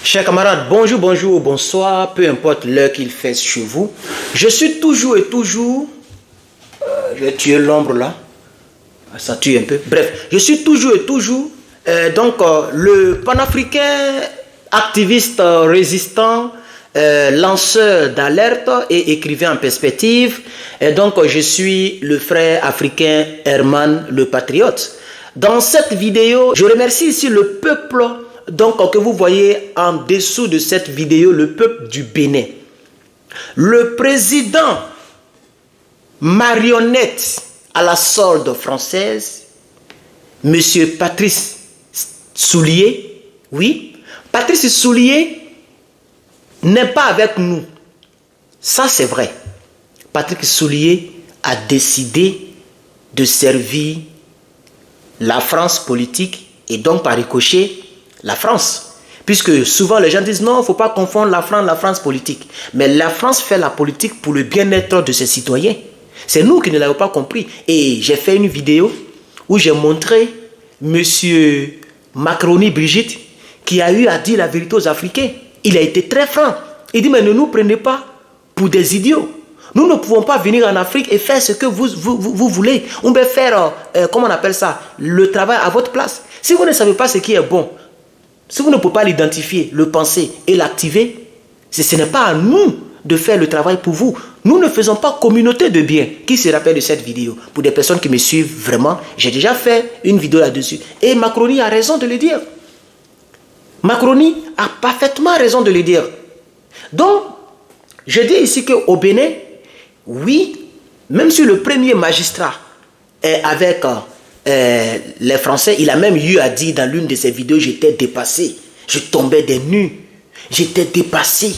Chers camarades, bonjour, bonjour, bonsoir, peu importe l'heure qu'il fait chez vous. Je suis toujours et toujours... je vais tuer l'ombre là. Ça tue un peu. Bref, je suis toujours et toujours... le panafricain, activiste résistant, lanceur d'alerte et écrivain en perspective. Et donc, je suis le frère africain Herman le Patriote. Dans cette vidéo, je remercie ici le peuple... Donc, que vous voyez en dessous de cette vidéo, le peuple du Bénin. Le président marionnette à la solde française, monsieur Patrice Soulier, oui, Patrice Soulier n'est pas avec nous. Ça, c'est vrai. Patrice Soulier a décidé de servir la France politique et donc par ricochet, la France. Puisque souvent les gens disent non, il ne faut pas confondre la France politique. Mais la France fait la politique pour le bien-être de ses citoyens. C'est nous qui ne l'avons pas compris. Et j'ai fait une vidéo où j'ai montré M. Macroni Brigitte qui a eu à dire la vérité aux Africains. Il a été très franc. Il dit mais ne nous prenez pas pour des idiots. Nous ne pouvons pas venir en Afrique et faire ce que vous voulez. On peut faire, comment on appelle ça, le travail à votre place. Si vous ne savez pas ce qui est bon, si vous ne pouvez pas l'identifier, le penser et l'activer, ce n'est pas à nous de faire le travail pour vous. Nous ne faisons pas communauté de biens. Qui se rappelle de cette vidéo? Pour des personnes qui me suivent vraiment, j'ai déjà fait une vidéo là-dessus. Et Macroni a raison de le dire. Macroni a parfaitement raison de le dire. Donc, je dis ici qu'au Bénin, oui, même si le premier magistrat est avec... les Français, il a même eu à dire dans l'une de ses vidéos, j'étais dépassé, je tombais des nues, j'étais dépassé.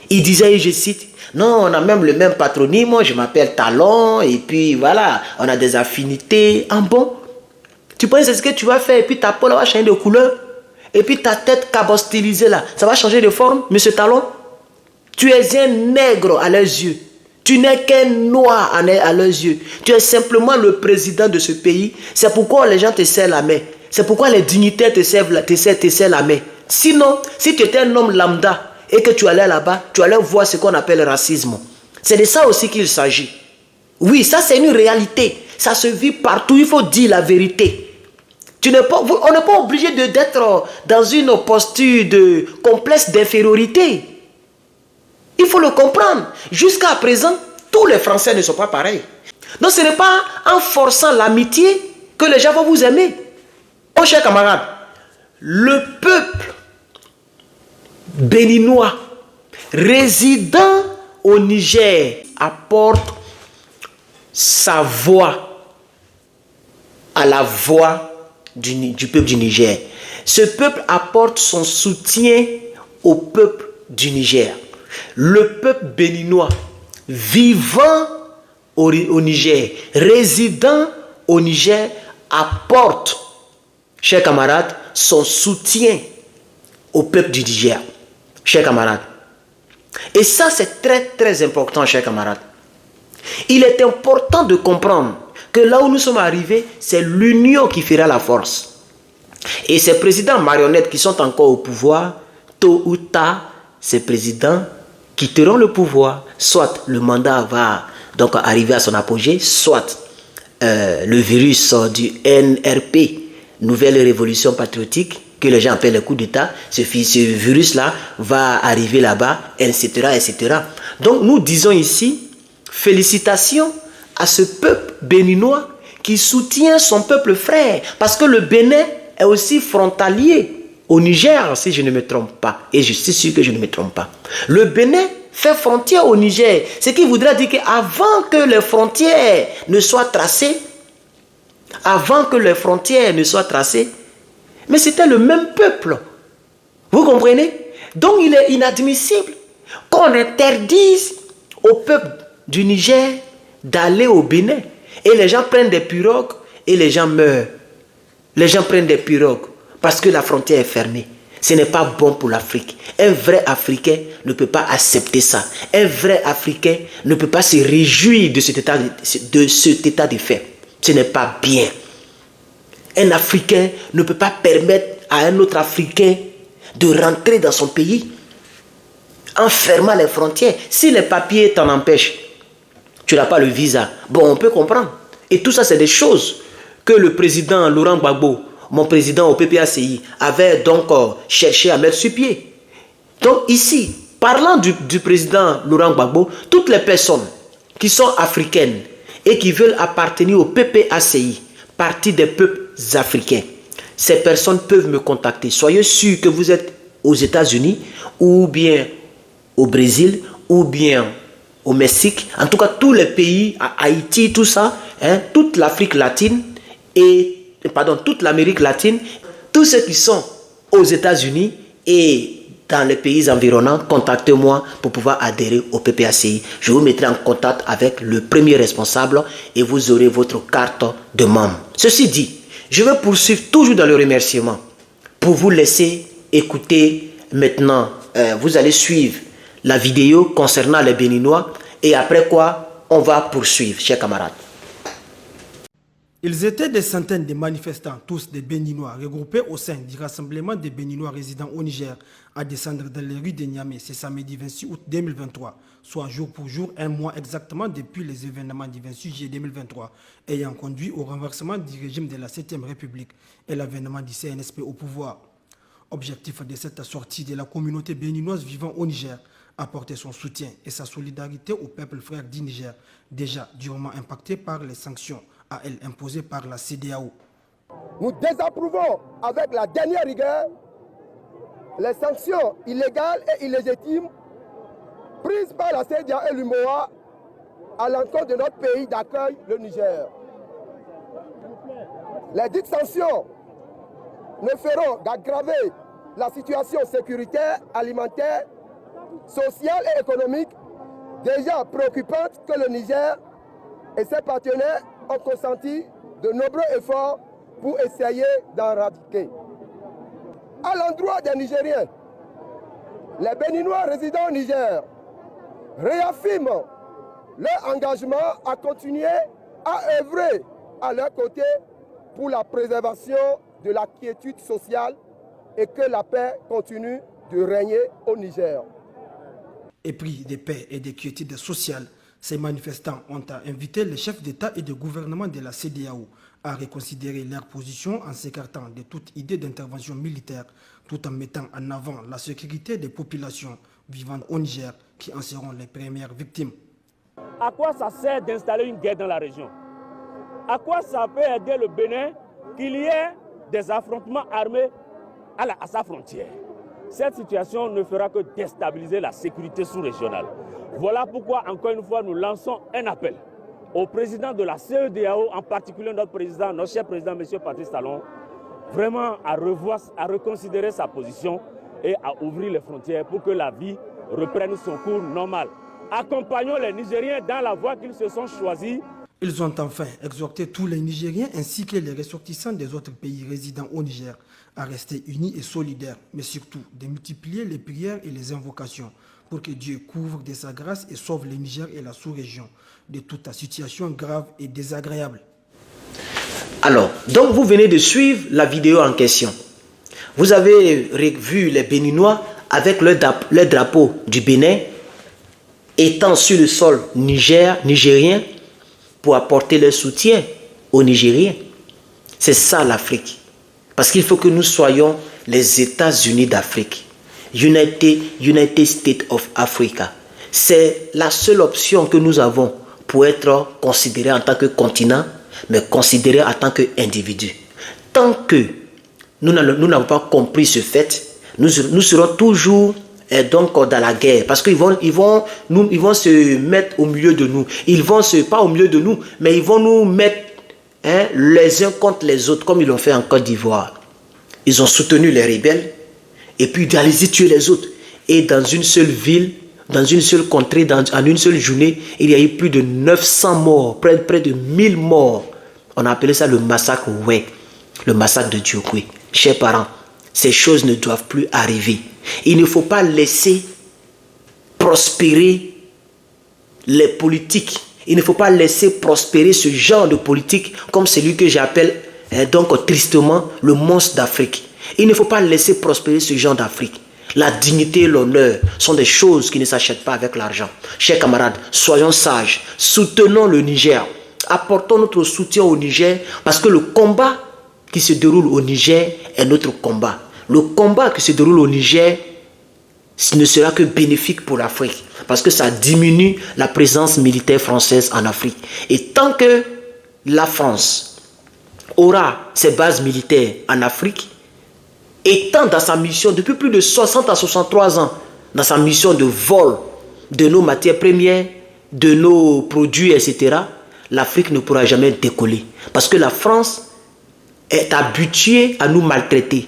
Il disait, je cite, non, on a même le même patronyme, je m'appelle Talon, et puis voilà, on a des affinités. En bon, tu penses c'est ce que tu vas faire, et puis ta peau va changer de couleur, et puis ta tête cabostylisée là, ça va changer de forme, monsieur Talon. Tu es un nègre à leurs yeux. Tu n'es qu'un noir à leurs yeux. Tu es simplement le président de ce pays. C'est pourquoi les gens te serrent la main. C'est pourquoi les dignitaires te serrent la main. Sinon, si tu étais un homme lambda et que tu allais là-bas, tu allais voir ce qu'on appelle le racisme. C'est de ça aussi qu'il s'agit. Oui, ça c'est une réalité. Ça se vit partout. Il faut dire la vérité. On n'est pas obligé d'être dans une posture de complexe d'infériorité. Il faut le comprendre. Jusqu'à présent, tous les Français ne sont pas pareils. Donc ce n'est pas en forçant l'amitié que les gens vont vous aimer. Oh chers camarades, le peuple béninois résidant au Niger apporte sa voix à la voix du peuple du Niger. Ce peuple apporte son soutien au peuple du Niger. Le peuple béninois vivant au Niger, résidant au Niger, apporte, chers camarades, son soutien au peuple du Niger. Chers camarades. Et ça, c'est très, très important, chers camarades. Il est important de comprendre que là où nous sommes arrivés, c'est l'union qui fera la force. Et ces présidents marionnettes qui sont encore au pouvoir, tôt ou tard, ces présidents quitteront le pouvoir, soit le mandat va donc arriver à son apogée, soit le virus du NRP, Nouvelle Révolution Patriotique, que les gens appellent le coup d'État, ce virus-là va arriver là-bas, etc., etc. Donc nous disons ici, félicitations à ce peuple béninois qui soutient son peuple frère, parce que le Bénin est aussi frontalier au Niger, si je ne me trompe pas. Et je suis sûr que je ne me trompe pas. Le Bénin fait frontière au Niger. Ce qui voudrait dire qu'avant que les frontières ne soient tracées, mais c'était le même peuple. Vous comprenez? Donc il est inadmissible qu'on interdise au peuple du Niger d'aller au Bénin. Et les gens prennent des pirogues et les gens meurent. Les gens prennent des pirogues. Parce que la frontière est fermée. Ce n'est pas bon pour l'Afrique. Un vrai Africain ne peut pas accepter ça. Un vrai Africain ne peut pas se réjouir de cet état de fait. Ce n'est pas bien. Un Africain ne peut pas permettre à un autre Africain de rentrer dans son pays en fermant les frontières. Si les papiers t'en empêchent, tu n'as pas le visa, bon, on peut comprendre. Et tout ça, c'est des choses que le président Laurent Gbagbo, mon président au PPACI, avait donc cherché à mettre sur pied. Donc ici, parlant du président Laurent Gbagbo, toutes les personnes qui sont africaines et qui veulent appartenir au PPACI, parti des peuples africains, ces personnes peuvent me contacter. Soyez sûrs que vous êtes aux États-Unis ou bien au Brésil ou bien au Mexique, en tout cas tous les pays, à Haïti, tout ça, hein, toute l'Afrique latine et, pardon, toute l'Amérique latine, tous ceux qui sont aux États-Unis et dans les pays environnants, contactez-moi pour pouvoir adhérer au PPACI. Je vous mettrai en contact avec le premier responsable et vous aurez votre carte de membre. Ceci dit, je vais poursuivre toujours dans le remerciement pour vous laisser écouter maintenant. Vous allez suivre la vidéo concernant les Béninois et après quoi, on va poursuivre, chers camarades. Ils étaient des centaines de manifestants, tous des Béninois, regroupés au sein du rassemblement des Béninois résidant au Niger, à descendre dans les rues de Niamey ce samedi 26 août 2023, soit jour pour jour, un mois exactement depuis les événements du 26 juillet 2023, ayant conduit au renversement du régime de la 7e République et l'avènement du CNSP au pouvoir. Objectif de cette sortie de la communauté béninoise vivant au Niger, apporter son soutien et sa solidarité au peuple frère du Niger, déjà durement impacté par les sanctions à elle imposées par la CEDEAO. Nous désapprouvons avec la dernière rigueur les sanctions illégales et illégitimes prises par la CEDEAO et l'UMOA à l'encontre de notre pays d'accueil, le Niger. Les dites sanctions ne feront qu'aggraver la situation sécuritaire, alimentaire, sociale et économique déjà préoccupante que le Niger et ses partenaires ont consenti de nombreux efforts pour essayer d'éradiquer. À l'endroit des Nigériens, les Béninois résidant au Niger réaffirment leur engagement à continuer à œuvrer à leur côté pour la préservation de la quiétude sociale et que la paix continue de régner au Niger. Épris de paix et de quiétude sociale, ces manifestants ont invité les chefs d'État et de gouvernement de la CEDEAO à reconsidérer leur position en s'écartant de toute idée d'intervention militaire, tout en mettant en avant la sécurité des populations vivant au Niger qui en seront les premières victimes. À quoi ça sert d'installer une guerre dans la région? À quoi ça peut aider le Bénin qu'il y ait des affrontements armés à sa frontière? Cette situation ne fera que déstabiliser la sécurité sous-régionale. Voilà pourquoi, encore une fois, nous lançons un appel au président de la CEDEAO, en particulier notre cher président, M. Patrice Talon, vraiment à revoir, à reconsidérer sa position et à ouvrir les frontières pour que la vie reprenne son cours normal. Accompagnons les Nigériens dans la voie qu'ils se sont choisis. Ils ont enfin exhorté tous les Nigériens ainsi que les ressortissants des autres pays résidant au Niger à rester unis et solidaires, mais surtout de multiplier les prières et les invocations pour que Dieu couvre de sa grâce et sauve le Niger et la sous-région de toute situation grave et désagréable. Alors, donc vous venez de suivre la vidéo en question. Vous avez vu les Béninois avec le drapeau du Bénin étant sur le sol nigérien pour apporter leur soutien aux Nigériens. C'est ça l'Afrique. Parce qu'il faut que nous soyons les États-Unis d'Afrique. United States of Africa. C'est la seule option que nous avons pour être considérés en tant que continent, mais considérés en tant qu'individu. Tant que nous n'avons pas compris ce fait, nous serons toujours donc dans la guerre. Parce qu'ils vont se mettre au milieu de nous. Pas au milieu de nous, mais ils vont nous mettre les uns contre les autres, comme ils l'ont fait en Côte d'Ivoire. Ils ont soutenu les rebelles, et puis d'aller tuer les autres. Et dans une seule ville, dans une seule contrée, en une seule journée, il y a eu plus de 900 morts, près de 1000 morts. On a appelé ça le massacre Oué, le massacre de Diokoué. Chers parents, ces choses ne doivent plus arriver. Il ne faut pas laisser prospérer les politiques. Il ne faut pas laisser prospérer ce genre de politique comme celui que j'appelle donc tristement le monstre d'Afrique. Il ne faut pas laisser prospérer ce genre d'Afrique. La dignité et l'honneur sont des choses qui ne s'achètent pas avec l'argent. Chers camarades, soyons sages, soutenons le Niger, apportons notre soutien au Niger parce que le combat qui se déroule au Niger est notre combat. Le combat qui se déroule au Niger ne sera que bénéfique pour l'Afrique parce que ça diminue la présence militaire française en Afrique. Et tant que la France aura ses bases militaires en Afrique, étant dans sa mission depuis plus de 60 à 63 ans, dans sa mission de vol de nos matières premières, de nos produits, etc., l'Afrique ne pourra jamais décoller. Parce que la France est habituée à nous maltraiter,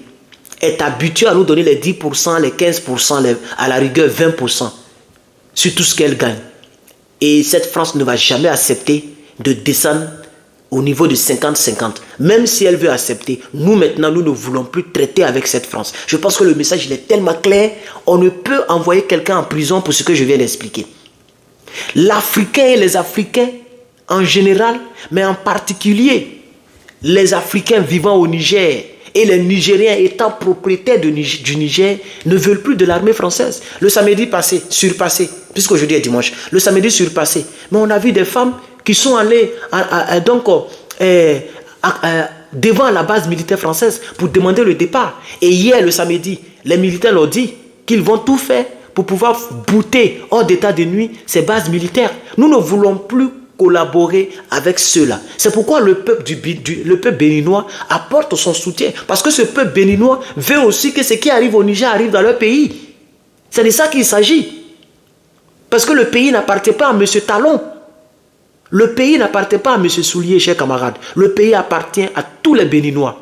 est habituée à nous donner les 10%, les 15%, à la rigueur 20% sur tout ce qu'elle gagne. Et cette France ne va jamais accepter de descendre au niveau de 50-50. Même si elle veut accepter, nous maintenant, nous ne voulons plus traiter avec cette France. Je pense que le message il est tellement clair, on ne peut envoyer quelqu'un en prison pour ce que je viens d'expliquer. L'Africain et les Africains en général, mais en particulier les Africains vivant au Niger et les Nigériens étant propriétaires du Niger ne veulent plus de l'armée française. Le samedi passé, surpassé, puisqu'aujourd'hui est dimanche, le samedi surpassé, mais on a vu des femmes qui sont allées devant la base militaire française pour demander le départ. Et hier, le samedi, les militaires leur dit qu'ils vont tout faire pour pouvoir bouter hors d'état de nuit ces bases militaires. Nous ne voulons plus collaborer avec ceux-là. C'est pourquoi le peuple béninois apporte son soutien. Parce que ce peuple béninois veut aussi que ce qui arrive au Niger arrive dans leur pays. C'est de ça qu'il s'agit. Parce que le pays n'appartient pas à M. Talon. Le pays n'appartient pas à M. Soulier, chers camarades. Le pays appartient à tous les Béninois.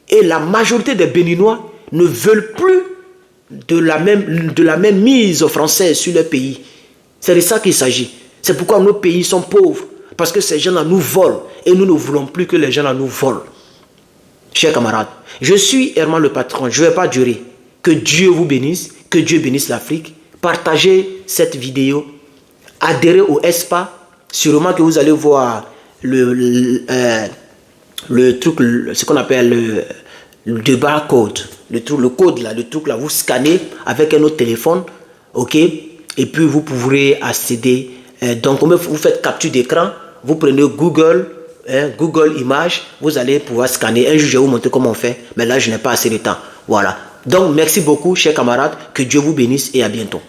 Et la majorité des Béninois ne veulent plus de la même mise française sur le pays. C'est de ça qu'il s'agit. C'est pourquoi nos pays sont pauvres. Parce que ces gens-là nous volent. Et nous ne voulons plus que les gens-là nous volent. Chers camarades, je suis Herman le patron. Je ne vais pas durer. Que Dieu vous bénisse. Que Dieu bénisse l'Afrique. Partagez cette vidéo. Adhérez au ESPA. Sûrement que vous allez voir le truc, ce qu'on appelle le barcode, le code là, le truc là, vous scannez avec un autre téléphone, ok, et puis vous pourrez accéder. Donc vous faites capture d'écran, vous prenez Google Images, vous allez pouvoir scanner. Un jour je vais vous montrer comment on fait, mais là je n'ai pas assez de temps. Voilà. Donc merci beaucoup chers camarades, que Dieu vous bénisse et à bientôt.